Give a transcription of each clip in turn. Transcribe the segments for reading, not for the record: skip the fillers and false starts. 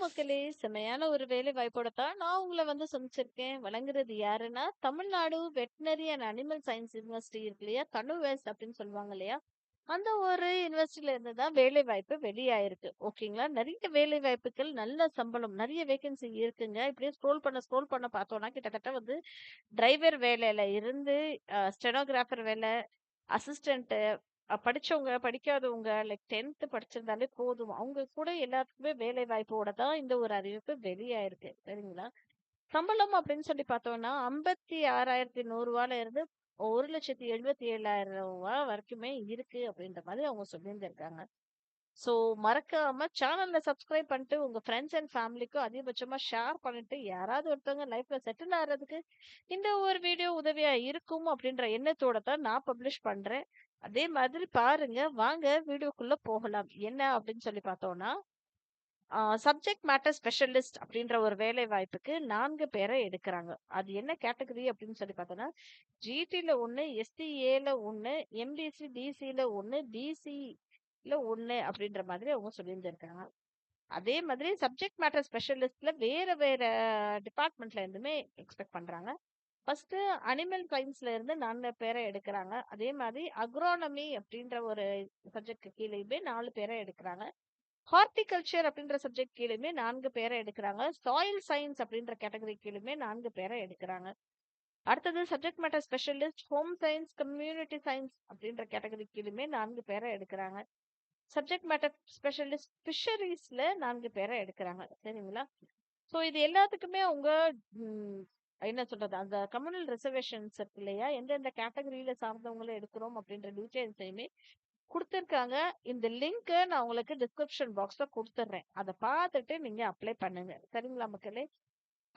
மக்களே! செம்மையான ஒரு வேலை வாய்ப்போட தான் நான் உங்கள வந்து சந்திச்சிருக்கேன். வழங்குறது யாருன்னா, Tamil Nadu veterinary and animal science university இருக்கு இல்லையா? தனுவேஸ் அப்படின்னு சொல்லுவாங்க இல்லையா? அந்த ஒரு யுனிவர்சிட்டில இருந்து தான் வேலை வாய்ப்பு வெளியாயிருக்கு. ஓகேங்களா? நெறைய வேலை வாய்ப்புகள், நல்ல சம்பளம், நெறைய வேகன்சி இருக்குங்க. இப்படியே ஸ்க்ரோல் பண்ண பார்த்தோம்னா, கிட்டத்தட்ட வந்து டிரைவர் வேலையில இருந்து ஸ்டெனோகிராஃபர் வேலை, அசிஸ்டன்ட் படிச்சவங்க, படிக்காதவங்க லைக் 10th படிச்சிருந்தாலே போதும். அவங்க கூட எல்லாத்துக்குமே வேலை வாய்ப்போட தான் இந்த ஒரு அறிவிப்பு வெளியாயிருக்கு. சரிங்களா? சம்பளம் அப்படின்னு சொல்லி பார்த்தோம்னா, ரூ. 56,100 இருந்து ரூ. 1,77,000 வரைக்குமே இருக்கு அப்படின்ற மாதிரி அவங்க சொல்லியிருந்திருக்காங்க. ஸோ மறக்காம சேனல்ல சப்ஸ்கிரைப் பண்ணிட்டு உங்க ஃப்ரெண்ட்ஸ் அண்ட் ஃபேமிலிக்கும் அதிகபட்சமா ஷேர் பண்ணிட்டு யாராவது ஒருத்தவங்க லைஃப்ல செட்டில் ஆகுறதுக்கு இந்த ஒரு வீடியோ உதவியா இருக்கும் அப்படின்ற எண்ணத்தோட தான் நான் பப்ளிஷ் பண்றேன். அதே மாதிரி பாருங்க. வாங்க வீடியோக்குள்ள போகலாம். என்ன அப்படின்னு சொல்லி பார்த்தோம்னா, சப்ஜெக்ட் மேட்டர் ஸ்பெஷலிஸ்ட் அப்படின்ற ஒரு வேலை வாய்ப்புக்கு 4 பேர எடுக்குறாங்க. அது என்ன கேட்டகரி அப்படின்னு சொல்லி பார்த்தோம்னா, ஜிடில 1, எஸ்டிஏல 1, எம்பிசி, டிசில 1, பிசில 1 அப்படின்ற மாதிரி அவங்க சொல்லியிருந்திருக்காங்க. அதே மாதிரி சப்ஜெக்ட் மேட்டர் ஸ்பெஷலிஸ்ட்ல வேற வேற டிபார்ட்மெண்ட்ல இருந்துமே எக்ஸ்பெக்ட் பண்றாங்க. ஃபர்ஸ்ட் அனிமல் சயின்ஸ்ல இருந்து 4 பேர எடுக்குறாங்க. அதே மாதிரி அக்ரானமி அப்படின்ற ஒரு சப்ஜெக்ட்க்கு கீழயுமே 4 பேர எடுக்குறாங்க. ஹார்டிகல்ச்சர் அப்படின்ற சப்ஜெக்ட் கீழயுமே 4 பேர எடுக்குறாங்க. சாயில் சயின்ஸ் அப்படின்ற கேட்டகரி கீழயுமே 4 பேர எடுக்குறாங்க. அடுத்தது subject matter specialist home science, community science அப்படின்ற கேட்டகரி கீழயுமே 4 பேர எடுக்குறாங்க. சப்ஜெக்ட் மேட்டர் ஸ்பெஷலிஸ்ட் ஃபிஷரீஸ்ல 4 பேர எடுக்குறாங்க. சரிங்களா? ஸோ இது எல்லாத்துக்குமே அவங்க ம் என்ன சொல்றது? அந்த கம்யூனல் ரிசர்வேஷன்ஸ் இருக்கு இல்லையா? எந்தெந்த கேட்டகரியில சார்ந்தவங்கள எடுக்கிறோம் அப்படின்ற டீட்டெயில்ஸையுமே குடுத்துருக்காங்க. இந்த லிங்க்க நான் உங்களுக்கு டிஸ்கிரிப்ஷன் பாக்ஸ்ல குடுத்துடுறேன். அத பார்த்துட்டு நீங்க அப்ளை பண்ணுங்க. சரிங்களா மக்களே?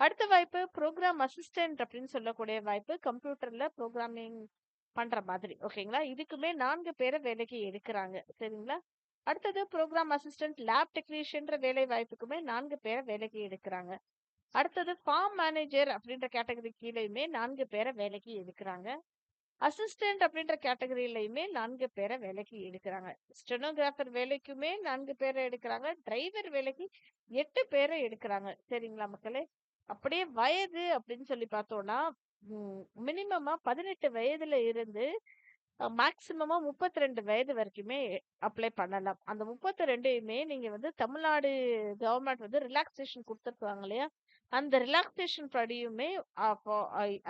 அடுத்த வாய்ப்பு புரோகிராம் அசிஸ்டன்ட் அப்படின்னு சொல்லக்கூடிய வாய்ப்பு. கம்ப்யூட்டர்ல புரோகிராமிங் பண்ற மாதிரி. ஓகேங்களா? இதுக்குமே 4 பேர வேலைக்கு எடுக்குறாங்க. சரிங்களா? அடுத்தது புரோகிராம் அசிஸ்டன்ட் லேப் டெக்னீஷியன்ற வேலை வாய்ப்புக்குமே 4 பேர வேலைக்கு எடுக்குறாங்க. அடுத்தது ஃபார்ம் மேனேஜர் அப்படின்ற கேட்டகரி கீழயுமே 4 பேர வேலைக்கு எடுக்குறாங்க. அசிஸ்டன்ட் அப்படின்ற கேட்டகரிலயுமே 4 பேர வேலைக்கு எடுக்குறாங்க. ஸ்டெனோகிராஃபர் வேலைக்குமே 4 பேர எடுக்குறாங்க. டிரைவர் வேலைக்கு 8 பேர எடுக்குறாங்க. சரிங்களா மக்களே? அப்படியே வயது அப்படின்னு சொல்லி பார்த்தோம்னா, மினிமமா 18 வயதுல இருந்து மேக்ஸிமமா 32 வயது வரைக்குமே அப்ளை பண்ணலாம். அந்த 32யுமே நீங்க வந்து தமிழ்நாடு கவர்மெண்ட் வந்து ரிலாக்சேஷன் குடுத்துருக்காங்க இல்லையா? அந்த ரிலாக்சேஷன் படியுமே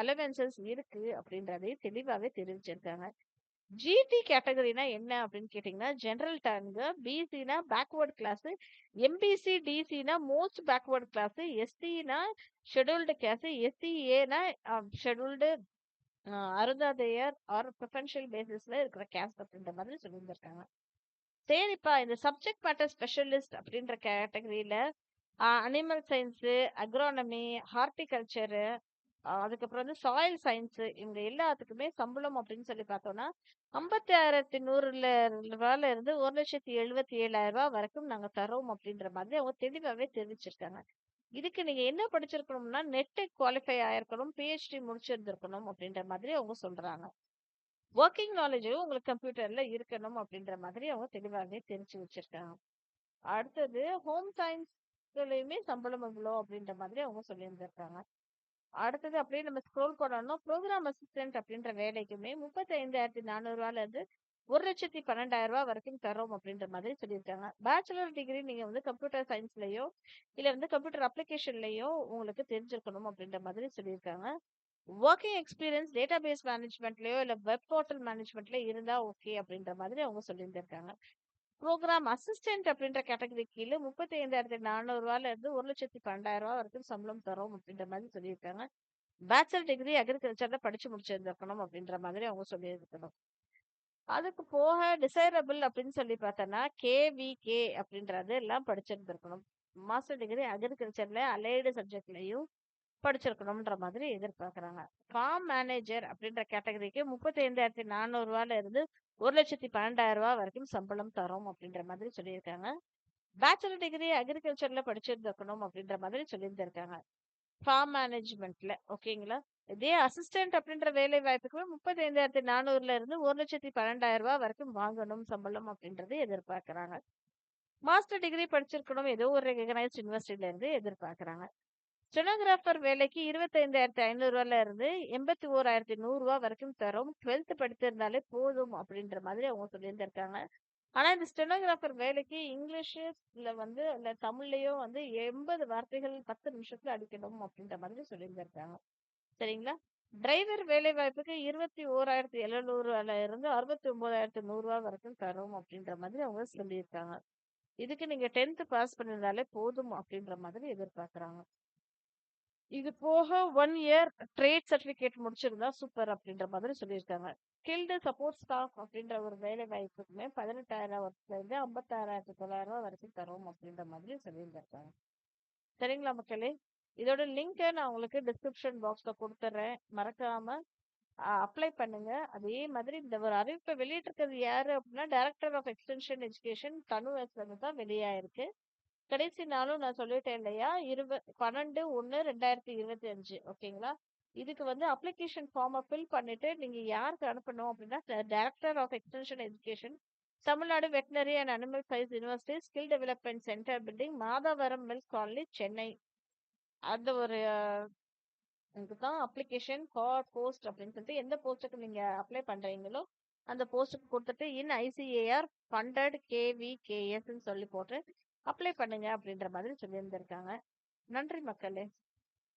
அலவன்சஸ் இருக்கு அப்படின்றதையும் தெளிவாவே தெரிவிச்சிருக்காங்க. ஜிடி கேட்டகரினா என்ன அப்படின்னு கேட்டீங்கன்னா, ஜெனரல் டர்ன்ங்க. பிசினா பேக்வர்ட் கிளாஸ், எம்பிசி, டிசினா மோஸ்ட் பேக்வர்ட் கிளாஸ், எஸ்டினா ஷெட்யூல்டு கேஸ்ட், எஸ்சிஏனா ஷெட்யூல்டு அருந்தாதையர் ஆர் ப்ரிஃபரன்ஷியல் பேசிஸ்ல இருக்கிற கேஸ்ட் அப்படின்ற மாதிரி சொல்லியிருந்திருக்காங்க. சரிப்பா இந்த சப்ஜெக்ட் மேட்டர் ஸ்பெஷலிஸ்ட் அப்படின்ற கேட்டகரியில அனிமல் சயின்ஸ், அக்ரானமி, ஹார்டிகல்ச்சர், அதுக்கப்புறம் வந்து சாயில் சயின்ஸ் இவங்க எல்லாத்துக்குமே சம்பளம் அப்படின்னு சொல்லி பார்த்தோம்னா 56,100 இருந்து 1,77,000 வரைக்கும் நாங்க தரோம் அப்படின்ற மாதிரி அவங்க தெளிவாவே தெரிவிச்சிருக்காங்க. இதுக்கு நீங்க என்ன படிச்சிருக்கணும்னா நெட் குவாலிஃபை ஆயிருக்கணும், பிஹெச்டி முடிச்சிருந்திருக்கணும் அப்படின்ற மாதிரி அவங்க சொல்றாங்க. ஒர்க்கிங் நாலேஜும் உங்களுக்கு கம்ப்யூட்டர்ல இருக்கணும் அப்படின்ற மாதிரி அவங்க தெளிவாவே தெரிஞ்சு வச்சிருக்காங்க. அடுத்தது ஹோம் சயின்ஸ்லயுமே சம்பளம் இவ்வளோ அப்படின்ற மாதிரி அவங்க சொல்லியிருந்திருக்காங்க. அடுத்தது அப்படியே நம்ம ஸ்க்ரோல் பண்ணோம்னா ப்ரோக்ராம் அசிஸ்டன்ட் அப்படின்ற வேலைக்குமே 35,400 இருந்து 1,12,000 வரைக்கும் தரோம் அப்படின்ற மாதிரி சொல்லியிருக்காங்க. பேச்சுலர் டிகிரி நீங்க வந்து கம்ப்யூட்டர் சயின்ஸ்லயோ இல்ல வந்து கம்ப்யூட்டர் அப்ளிகேஷன்லயோ உங்களுக்கு தெரிஞ்சிருக்கணும் அப்படின்ற மாதிரி சொல்லியிருக்காங்க. ஒர்க்கிங் எக்ஸ்பீரியன்ஸ் டேட்டாபேஸ் மேனேஜ்மெண்ட்லயோ இல்ல வெப் போர்ட்டல் மேனேஜ்மெண்ட்ல இருந்தா ஓகே அப்படின்ற மாதிரி அவங்க சொல்லியிருந்திருக்காங்க. ப்ரோக்ராம் அசிஸ்டன்ட் அப்படின்ற கேட்டகரி கீழ 35,400 இருந்து 1,12,000 வரைக்கும் சம்பளம் தரோம் அப்படின்ற மாதிரி சொல்லியிருக்காங்க. பேச்சுலர் டிகிரி அக்ரிகல்ச்சர்ல படிச்சு முடிச்சிருந்திருக்கணும் அப்படின்ற மாதிரி அவங்க சொல்லியிருக்கணும். அதுக்கு போக டிசைரபிள் அப்படின்னு சொல்லி பார்த்தோன்னா கேவிகே அப்படின்றது எல்லாம் படிச்சிருந்திருக்கணும். மாஸ்டர் டிகிரி அக்ரிகல்ச்சர்ல அலைடு சப்ஜெக்ட்லயும் படிச்சிருக்கணும்ன்ற மாதிரி எதிர்பார்க்குறாங்க. ஃபார்ம் மேனேஜர் அப்படின்ற கேட்டகரிக்கு 35,400 இருந்து 1,12,000 வரைக்கும் சம்பளம் தரோம் அப்படின்ற மாதிரி சொல்லியிருக்காங்க. பேச்சுலர் டிகிரி அக்ரிகல்ச்சர்ல படிச்சிருந்திருக்கணும் அப்படின்ற மாதிரி சொல்லியிருந்திருக்காங்க. ஃபார்ம் மேனேஜ்மெண்ட்ல ஓகேங்களா? இதே அசிஸ்டன்ட் அப்படின்ற வேலை வாய்ப்புக்கு 35,400 இருந்து 1,12,000 வரைக்கும் வாங்கணும் சம்பளம் அப்படின்றது எதிர்பார்க்குறாங்க. மாஸ்டர் டிகிரி படிச்சிருக்கணும். ஏதோ ஒரு ரெகக்னைஸ்ட் யூனிவர்சிட்டில இருந்து எதிர்பார்க்குறாங்க. ஸ்டெனோகிராஃபர் வேலைக்கு ரூ. 25,500 இருந்து ரூ. 81,100 வரைக்கும் தரும். 12th படித்திருந்தாலே போதும் அப்படின்ற மாதிரி அவங்க சொல்லியிருந்திருக்காங்க. ஆனா இந்த ஸ்டெனோகிராஃபர் வேலைக்கு இங்கிலீஷ்ல வந்து இல்ல தமிழ்லயோ வந்து 80 வார்த்தைகள் 10 நிமிஷத்துல அடிக்கணும் அப்படின்ற மாதிரி சொல்லியிருந்திருக்காங்க. சரிங்களா? டிரைவர் வேலை வாய்ப்புக்கு 21,700 இருந்து ரூ. 69,100 வரைக்கும் தரும் அப்படின்ற மாதிரி அவங்க சொல்லியிருக்காங்க. இதுக்கு நீங்க 10th பாஸ் பண்ணியிருந்தாலே போதும் அப்படின்ற மாதிரி எதிர்பார்க்குறாங்க. இது போக 1 இயர் ட்ரேட் சர்டிஃபிகேட் முடிச்சிருந்தா சூப்பர் அப்படின்ற மாதிரி சொல்லியிருக்காங்க. ஸ்கில்டு சப்போர்ட் ஸ்டாஃப் அப்படின்ற ஒரு வேலை வாய்ப்புக்குமே 18,000 இருந்து 56,900 வரைக்கும் தரும் அப்படின்ற மாதிரி சொல்லியிருந்திருக்காங்க. சரிங்களா மக்களே? இதோட லிங்க்க நான் உங்களுக்கு டிஸ்கிரிப்ஷன் பாக்ஸ்ல குடுத்துர்றேன். மறக்காம அப்ளை பண்ணுங்க. அதே மாதிரி இந்த ஒரு அறிவிப்ப வெளியிட்டிருக்கிறது யாரு அப்படின்னா, டைரக்டர் ஆஃப் எக்ஸ்டென்ஷன் எஜுகேஷன் தனுவேஸ்ல இருந்து தான் வெளியாயிருக்கு. கடைசி நாளும் நான் சொல்லிட்டேன் இல்லையா? 12/1/2025 ஓகேங்களா? இதுக்கு வந்து அப்ளிகேஷன் ஃபார்ம ஃபில் பண்ணிட்டு, நீங்க யாருக்கு அனுப்பணும் அப்படின்னா, director of extension education, Tamil Nadu veterinary and animal science university skill development centre building, Madhavaram milk colony, Chennai. அந்த ஒரு இதுக்கு தான் அப்ளிகேஷன் ஃபார் போஸ்ட் அப்படின்னு சொல்லிட்டு எந்த போஸ்ட்டுக்கு நீங்க அப்ளை பண்றீங்களோ, அந்த போஸ்ட்டுக்கு குடுத்துட்டு இன் ஐசிஏஆர் ஃபண்டட் கேவிகேஎஸ்ன்னு சொல்லி போட்டு அப்ளை பண்ணுங்க அப்படின்ற மாதிரி சொல்லியிருந்திருக்காங்க. நன்றி மக்களே!